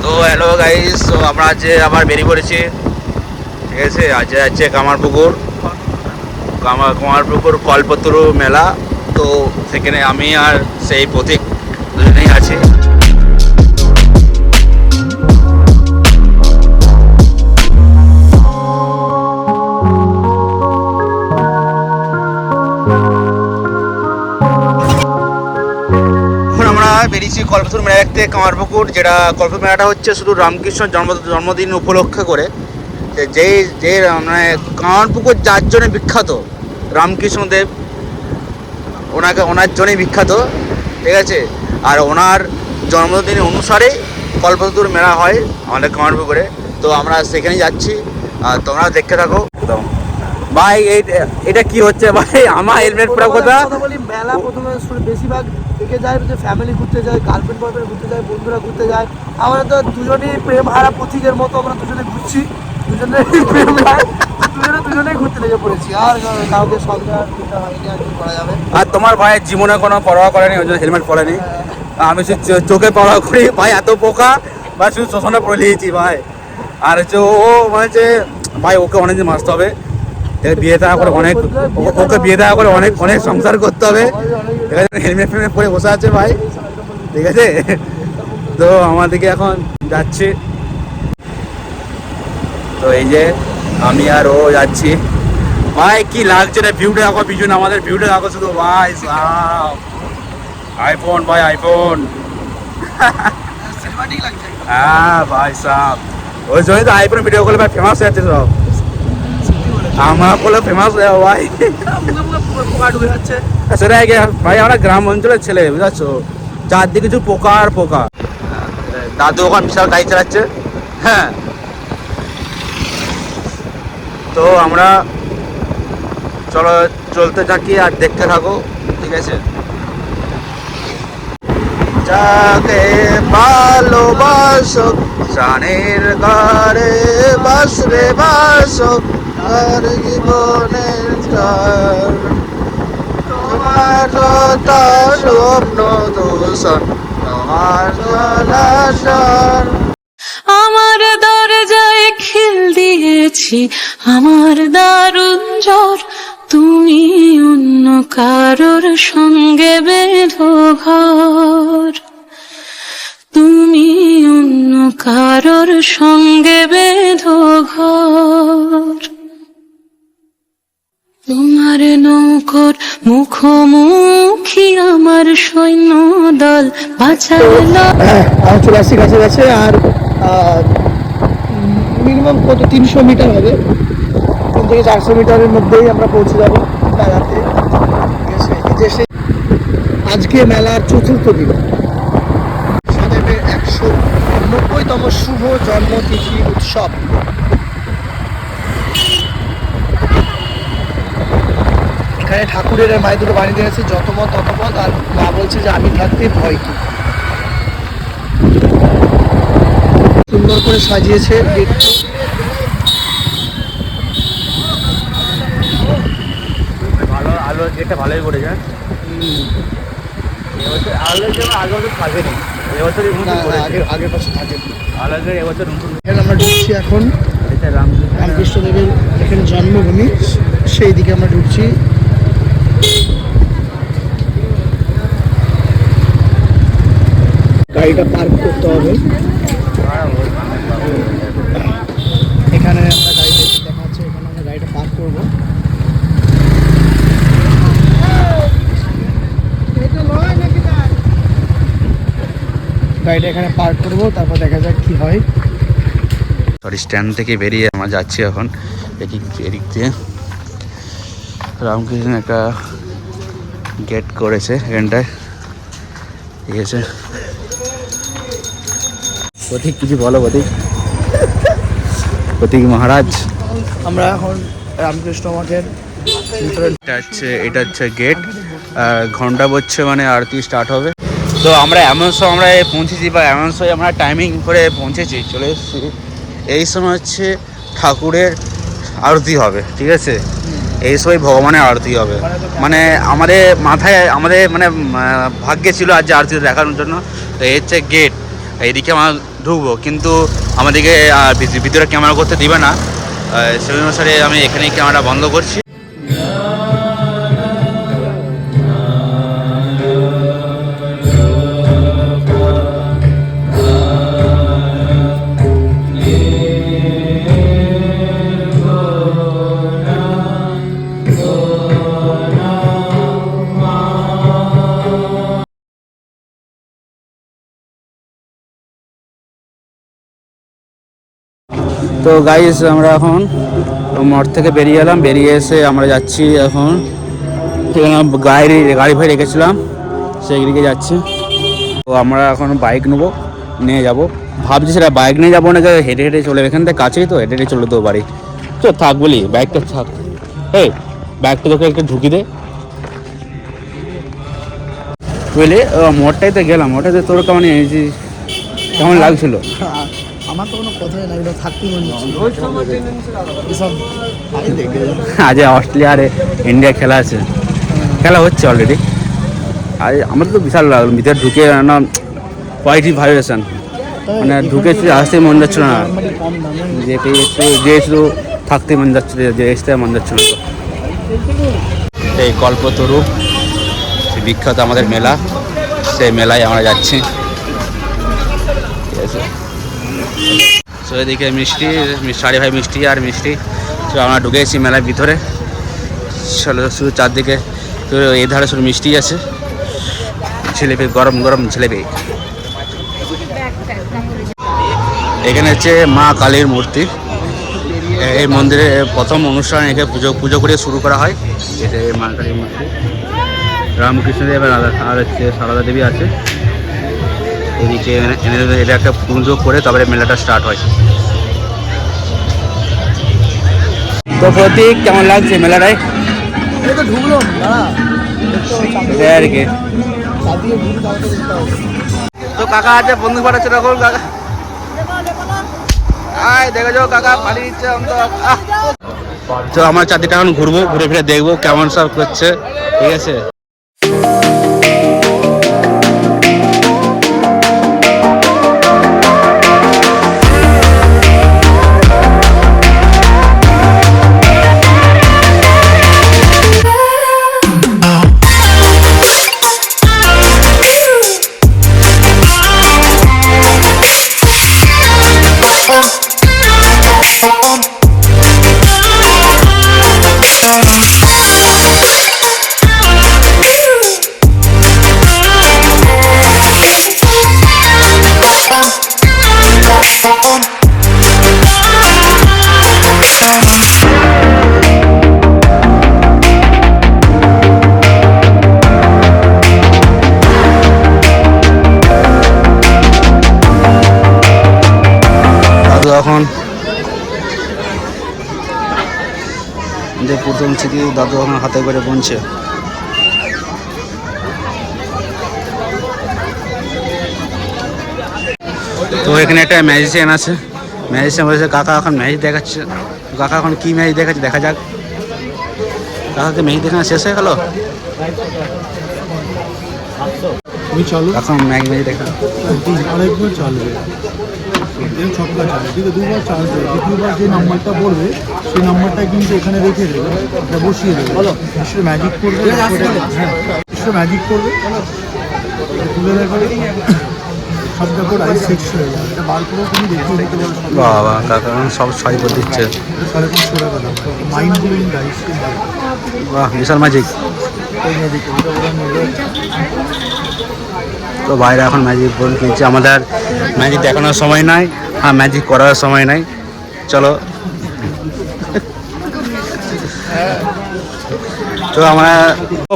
তো hello guys, তো আমরা আজ আবার বেরিয়ে পড়েছি, ঠিক আছে। আজ যাচ্ছে কামারপুকুর কল্পতরু মেলা। তো সেখানে আমি আর সেই প্রতীক দুজনেই আছি। বেরিয়েছি কল্পতরু মেলা দেখতে কামারপুকুর, যেটা কল্পতরু মেলাটা হচ্ছে শুধু রামকৃষ্ণর জন্মদিন উপলক্ষে করে। যে মানে কামারপুকুর যার জন্য বিখ্যাত, রামকৃষ্ণদেব ওনার জন্যই বিখ্যাত, ঠিক আছে। আর ওনার জন্মদিন অনুসারে কল্পতরু মেলা হয় আমাদের কামারপুকুরে। তো আমরা সেখানেই যাচ্ছি, আর তোমরা দেখতে থাকো। ভাই এটা কি হচ্ছে ভাই? আমার হেলমেট পরা কথা বলি, মেলা প্রথমে বেশিরভাগ থেকে যায় যে ফ্যামিলি ঘুরতে যায়, গার্লফ্রেন্ড বয়ফ্রেন্ড ঘুরতে যায়, বন্ধুরা ঘুরতে যায়। আমরা তো দুজনেই প্রেম হারা প্রতীকের মতো আমরা দুজনে ঘুরছি, দুজনেই প্রেম দুজনেই ঘুরতে লেগে পড়েছি। আর কাউকে সঙ্গে আর ঘুরতে হয়নি, আর কি করা যাবে। আর তোমার ভাইয়ের জীবনে কোনো পরোয়া করেনি, ওই জন্য হেলমেট পরেনি। আমি চোখে পরোয়া করি ভাই, এত পোকা বা শুধু শোষণে পড়ে নিয়েছি ভাই। আর হচ্ছে ও মানে ভাই ওকে অনেকদিন বাঁচতে হবে, বিয়ে দেওয়া করে অনেক, ওকে বিয়ে দেওয়া করে অনেক অনেক সংসার করতে হবে। হেলমেট ফেলমেট পরে বসে আছে ভাই, ঠিক আছে। তো আমাদেরকে এখন যাচ্ছি, তো এই যে আমি আর ও যাচ্ছি। ভাই কি লাগছে রে, ভিউটা দেখো পিছনে, আমাদের ভিউটা দেখো শুধু ভাই। আইফোন ভাই, আইফোন। হ্যাঁ ভাই সাহেব, ওই জন্যই তো আইফোন ভিডিও করলে ভাই ফেমাস হয়ে যাচ্ছে সব। আমার বলে ফেমাস হয়ে ভাই, সেটাই ভাই। আমরা গ্রাম অঞ্চলের ছেলে, বুঝাচ্ছো, চারদিকে কিছু পোকা আর পোকা। দাদু ওখান বিশাল গাড়ি চালাচ্ছে, হ্যাঁ। তো আমরা চলো চলতে থাকি আর দেখতে থাকো, ঠিক আছে। যাকে ভালোবাসো প্রাণের ঘরে বাসরে বাসো, আর জীবনের তোমার স্বপ্ন দূষণ, তোমার জলাশয়। আমার দরজায় খিল দিয়েছি, আমার দারুণ জ্বর, তুমি অন্য কারোর সঙ্গে বেঁধো ঘর, তুমি অন্য কারোর সঙ্গে বেঁধো ঘর। তোমার নৌকর মুখোমুখি আমার সৈন্য দল বাঁচালো। আমার চলে আসছি কাছে, আর মিনিমাম কত 300 মিটার হবে, 3 থেকে 400 মিটারের মধ্যেই আমরা পৌঁছে যাবো মেলাতে। আজকে মেলার চতুর্থ দিন, সাদেবের 190তম শুভ জন্মতিথি উৎসব। এখানে ঠাকুরের মায়ের দুটো বানিয়ে দিয়েছে, যত মত তত পথ। আর মা বলছে যে আমি থাকতে ভয় কি। সুন্দর করে সাজিয়েছে গেটটা। ভালো আলো, গেটটা ভালোই করেছে। এবছর আলো যেমন আগের বছর থাকেনি, এবছর আগের বছর থাকে আলো, এবছর নতুন। এখানে আমরা ঢুকছি এখন, রামকৃষ্ণদেবের এখানে জন্মভূমি, সেই দিকে আমরা ঢুকছি। গাড়িটা পার্ক করতে হবে এখানে। আমরা গাড়িটা দেখা যাচ্ছে, এখানে আমরা গাড়িটা পার্ক করবো। গাড়িটা এখানে পার্ক করবো, তারপর দেখা যাক কি হয়। সরি, স্ট্যান্ড থেকে বেরিয়ে আমরা যাচ্ছি এখন এদিক দিয়ে। রামকৃষ্ণ একটা গেট করেছে এখানটায়, ঠিক আছে। প্রতীক কিছু বলো, প্রতীক মহারাজ। আমরা এখন রামকৃষ্ণ মঠের এটা হচ্ছে গেট, ঘন্টা বজছে মানে আরতি স্টার্ট হবে। তো আমরা এমন সময় আমরা পৌঁছেছি, বা এমন সময় আমরা টাইমিং করে পৌঁছেছি, চলে এসেছি। এই সময় হচ্ছে ঠাকুরের আরতি হবে, ঠিক আছে। এই সময় ভগবানের আরতি হবে। মানে আমাদের মাথায় আমাদের মানে ভাগ্যে ছিল আজ আরতি দেখানোর জন্য। তো এই হচ্ছে গেট, এইদিকে আমরা ঢুকবো, কিন্তু আমাদেরকে ভিতরে ক্যামেরা করতে দিবে না। সেই অনুসারে আমি এখানেই ক্যামেরা বন্ধ করছি। তো গাইস আমরা এখন মঠ থেকে বেরিয়ে এলাম, বেরিয়ে এসে আমরা যাচ্ছি এখন সেখানে গাড়ি ফাড়ি রেখেছিলাম সেইদিকে যাচ্ছি। তো আমরা এখন বাইক নেবো, নিয়ে যাব। ভাবছি সেটা বাইক নিয়ে যাবো নাকি হেঁটে হেঁটে চলে, এখান থেকে কাছেই তো, হেঁটে হেঁটে চলে তো বাড়ি। তো থাক বলি, বাইকটা থাক। এই বাইকটা তোকে একটু ঢুকি দে বুঝলি। মোড়টাই তো গেলাম, মোড়টাতে তোর কেমন কেমন লাগছিল? আমার তো কোনো কথাই নাই, এটা থাকতেই মনে হচ্ছে। আজ অস্ট্রেলিয়া আর ইন্ডিয়া খেলা আছে, খেলা হচ্ছে অলরেডি। আর আমাদের তো বিশাল লাগলো ভিতরে ঢুকে না, পজিটিভ ভাইব্রেশন, মানে ঢুকে আসতেই মন যাচ্ছিল না, যে শুধু থাকতেই মন যাচ্ছিল, যে আসতে মন যাচ্ছিল। এই কল্পতরু বিখ্যাত আমাদের মেলা, সেই মেলায় আমরা যাচ্ছি। ঠিক আছে, তো এদিকে মিষ্টি 5.5 মিষ্টি আর মিষ্টি, তো আমরা ঢুকে এসেছি মেলার ভিতরে। চলো শুধু চারদিকে তো এই ধারে শুধু মিষ্টি আছে, জিলেপি, গরম গরম জিলেপি। এখানে হচ্ছে মা কালীর মূর্তি। এই মন্দিরে প্রথম অনুষ্ঠান এখানে পুজো করে শুরু করা হয়। এটা মা কালীর মূর্তি, রামকৃষ্ণদেব আর হচ্ছে সারদা দেবী আছে এদিকে। এটা একটা পুজো করে তারপরে মেলাটা স্টার্ট হয়। তো প্রতীক কেমন লাগছে মেলাটায়? ঢুকলো আর কি তো কাকা আছে, বন্ধু পাঠাচ্ছে তখন কাকা দেখে যাও, কাকা পালিয়ে দিচ্ছে। তো আমরা চারদিকটা এখন ঘুরবো, ঘুরে ফিরে দেখবো কেমন সব করছে। ঠিক আছে, এখন যে প্রথম স্মৃতি দাদু এখন হাতে করে বুনছে। তো এখানে একটা ম্যাজিশিয়ান আছে, ম্যাজিশিয়ান বলেছে কাকা এখন ম্যাজিক দেখাচ্ছে। কাকা এখন কি ম্যাজিক দেখাচ্ছে দেখা যাক। কাকাকে ম্যাজিক দেখানো শেষ হয়ে গেল, এখন ম্যাজিক দেখা আরেকবার চালবে, ছক্কা চালবে, ঠিক আছে, দুবার চালবে, দ্বিতীয়বার যে নাম্বারটা পড়বে সেই নাম্বারটা কিন্তু এখানে রেখে দেবে, এটা বসিয়ে দেবে। মিস্টার ম্যাজিক করবে, হ্যাঁ মিস্টার ম্যাজিক করবে, তুলে দেখাবে, সবটা করে আইস ফিক্স হয়ে যাবে। এটা বার করেও তুমি দেখিয়ে দিতে পারো। বাবা কাকা সব 6 করে দিচ্ছে, 550 টাকা দাম, মাইন্ড ব্লোয়িং গাইস। বাহ বিশাল ম্যাজিক। তো বাইরে এখন ম্যাজিক বল কিনছে, আমাদের ম্যাজিক দেখানোর সময় নাই আর ম্যাজিক করার সময় নাই। চলো তো আমরা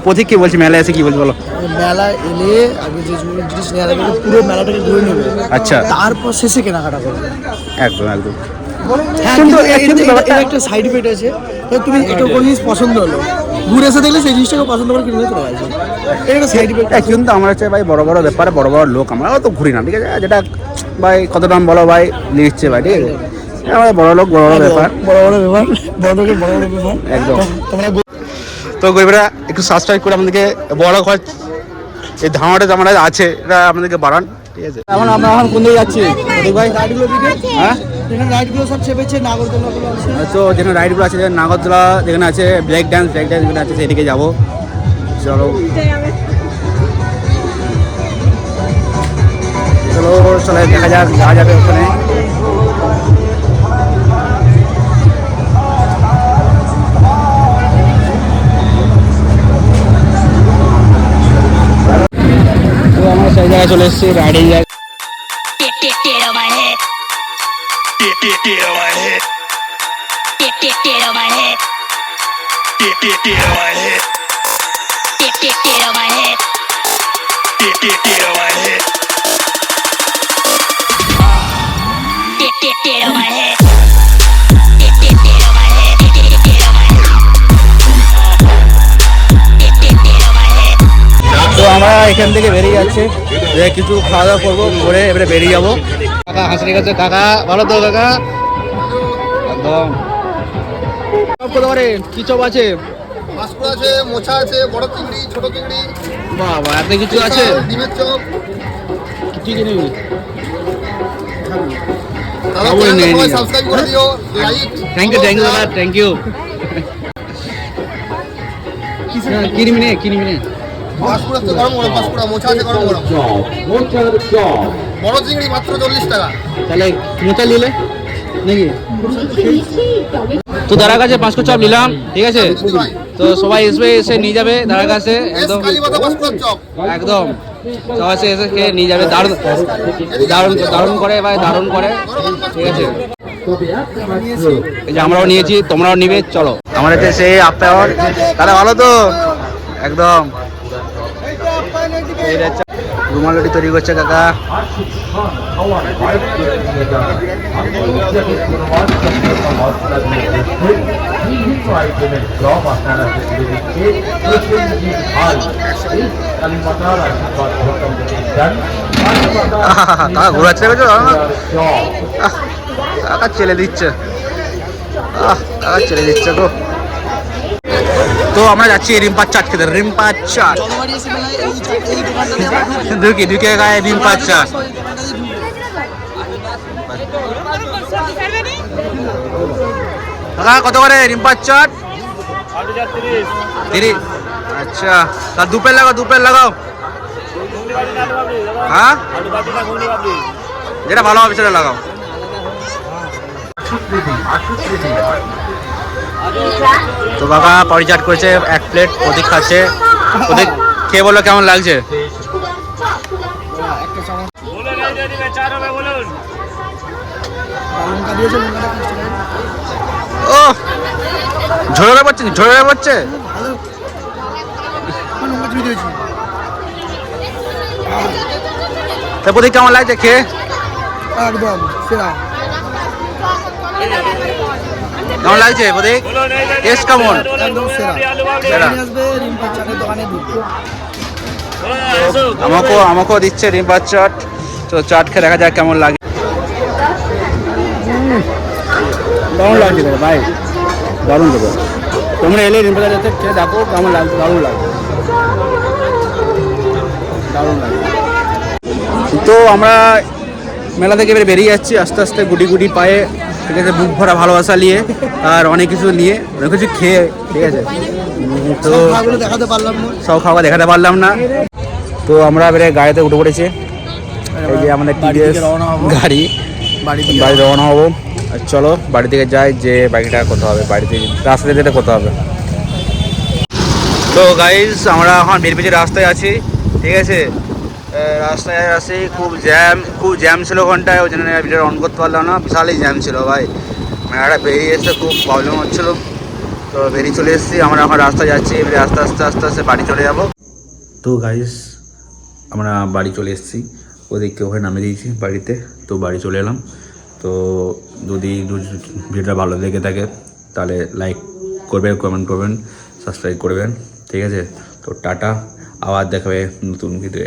প্রতীক কি বলছি, মেলায় এসে কি বলছি বলো? মেলা এলে আগে যে জিনিস নেওয়া লাগবে পুরো মেলাটাকে ঘুরে নেবে, আচ্ছা, তারপর শেষে কেনাকাটা করবে। একদম একদম। কিন্তু একটা সাইড ইফেক্ট আছে, তুমি একটা কোনো জিনিস পছন্দ হলো, ঘুরে এসে দেখলে সেই জিনিসটাকে পছন্দ করে কিনে চলে আসবে, এটা একটা সাইড ইফেক্ট। কিন্তু আমরা হচ্ছে ভাই বড় বড় ব্যাপারে বড় বড় লোক, আমরা তো ঘুরি না। ঠিক আছে, যেটা ভাই কত দাম বলো ভাই নিচ্ছে ভাই, ঠিক আছে। আমাদের বড় লোক বড় বড় ব্যাপার বড় বড় ব্যাপার, বড় লোকের বড় বড় ব্যাপার। একদম। তোমরা তো গরিবরা একটু সাবস্ক্রাইব করে আমাদেরকে বড় ঘর এই ধামাটা আমরা আছে এটা আমাদেরকে বাড়ান, ঠিক আছে? এখন আমরা এখন কোন দিকে যাচ্ছি প্রতীক ভাই? রাইডগুলোর দিকে, হ্যাঁ, যেখানে রাইডগুলো সব চেপেছে, নাগরদোলাগুলো আছে। তো যেখানে রাইডগুলো আছে, যেখানে নাগরদোলা যেখানে আছে, ব্রেক ড্যান্স যেখানে আছে সেদিকে যাবো। চলো চলো চলে দেখা যাক, যাওয়া যাবে ওখানে। তো আমরা সেই জায়গায় চলে এসেছি, রাইডিং জায়গায়। Get on my head. Get on my head. Get on my head. Get on my head. Get on my head. Get on my head. Get on my head. তো আমরা এখান থেকে বেরিয়ে যাচ্ছি, যে কিছু খাওয়া দাওয়া করবো, করে এবারে বেরিয়ে যাবো। কাকা হাসি গেছে, কাকা ভালো তো কাকা? একদম। সব করতে পারে, কি চপ আছে? মাছকুড়া আছে, মোচা আছে, বড় চিংড়ি, ছোট চিংড়ি, বাবা এত কিছু আছে, ডিমের চপ। কি কি নিবি? দাদা খবর নেই, সবাই নেই। সাবস্ক্রাইব করে দিও, লাইক। থ্যাংক ইউ দাদা, থ্যাংক ইউ। কি নিবি নে, কি নিবি নে? মাছকুড়া আছে গরম গরম, মাছকুড়া মোচা আছে গরম গরম। বড় চিংড়ি মাত্র 40 টাকা। তাহলে মোচা নিলে নাকি? তো দাদার কাছে 500 চপ নিলাম, ঠিক আছে? তো সবাই এসে নিয়ে যাবে দাদার কাছে, একদম কালীবাদা মাছকুড়ার চপ। একদম সবাই এসে খেয়ে নিয়ে যাবে। দারুণ দারুণ দারুণ করে ভাই, দারুণ করে, ঠিক আছে? এই যে আমরাও নিয়েছি, তোমরাও নিবে, চলো। আমাদের সেই আপ্যায়ন দাদা ভালো তো একদম। রুমাল রুটি তৈরি করছে কাকা। কাকা ঘোরাচ্ছে, কাকা চেলে দিচ্ছে, কাকা চেলে দিচ্ছে গো। তো আমরা যাচ্ছি রিম্পার চাট খেতে, রিম্পার চাট। দুই গায়ে রিম্পার চাট। কাকা কত করে রিম্পার চাট? 30। আচ্ছা, তা দু প্লেট লাগাও। হ্যাঁ, যেটা ভালো হবে সেটা লাগাও। তো কাকা পরিচাট করেছে 1 প্লেট, প্রতীক খাচ্ছে। প্রতীক খেয়ে বলো কেমন লাগছে? ও ঝোড়ে পড়ছে, ঝোড়ে পড়ছে। তা প্রতীক কেমন লাগছে খেয়ে? একদম সেরা। কেমন লাগছে প্রতীক? টেস্ট কেমন? একদম সেরা। সেরা। আসবে রিম্পার চাটের দোকানে ঢুকবো। আমাকেও দিচ্ছে রিম্পার চাট। তো চাট খেয়ে দেখা যাক কেমন লাগে। দারুণ লাগছে ভাই, দারুণ দেবো। তোমরা এলে রিম্পার চাট খেয়ে দেখো কেমন লাগছে, দারুণ লাগছে, দারুণ লাগছে। তো আমরা মেলা থেকে এবারে বেরিয়ে যাচ্ছি আস্তে আস্তে, গুটি গুটি পায়ে, ঠিক আছে? বুক ভরা ভালোবাসা নিয়ে আর অনেক কিছু নিয়ে, অনেক কিছু খেয়ে, ঠিক আছে? তো খাবারগুলো দেখাতে পারলাম না। সব খাবার দেখাতে পারলাম না। তো আমরা এবারে গাড়িতে উঠে পড়েছি, এই যে আমাদের টিভিএস গাড়ি, বাড়ি রওনা হবো। আর চলো বাড়ি থেকে যাই, যে বাড়িটা কোথা হবে, বাড়িতে রাস্তায় যেতে কোথা হবে। তো গাইস আমরা এখন বেরবেজের রাস্তায় আছি, ঠিক আছে? রাস্তায় আসি, খুব জ্যাম ছিল ওখানটায়, ওই জন্য ভিডিও অন করতে পারলাম না, বিশালই জ্যাম ছিল ভাই। মেলাটা বেরিয়ে এসে খুব প্রবলেম হচ্ছিলো, তো বেরিয়ে চলে এসেছি। আমরা এখন রাস্তায় যাচ্ছি, এবারে আস্তে আস্তে বাড়ি চলে যাব। তো গাইস আমরা বাড়ি চলে এসেছি, ওদেরকে ওখানে নামিয়ে দিয়েছি বাড়িতে। তো বাড়ি চলে এলাম। তো যদি ভিডিওটা ভালো লেগে থাকে তাহলে লাইক করবেন, কমেন্ট করবেন, সাবস্ক্রাইব করবেন, ঠিক আছে? তো টাটা, আবার দেখাবে নতুন ভিডিও।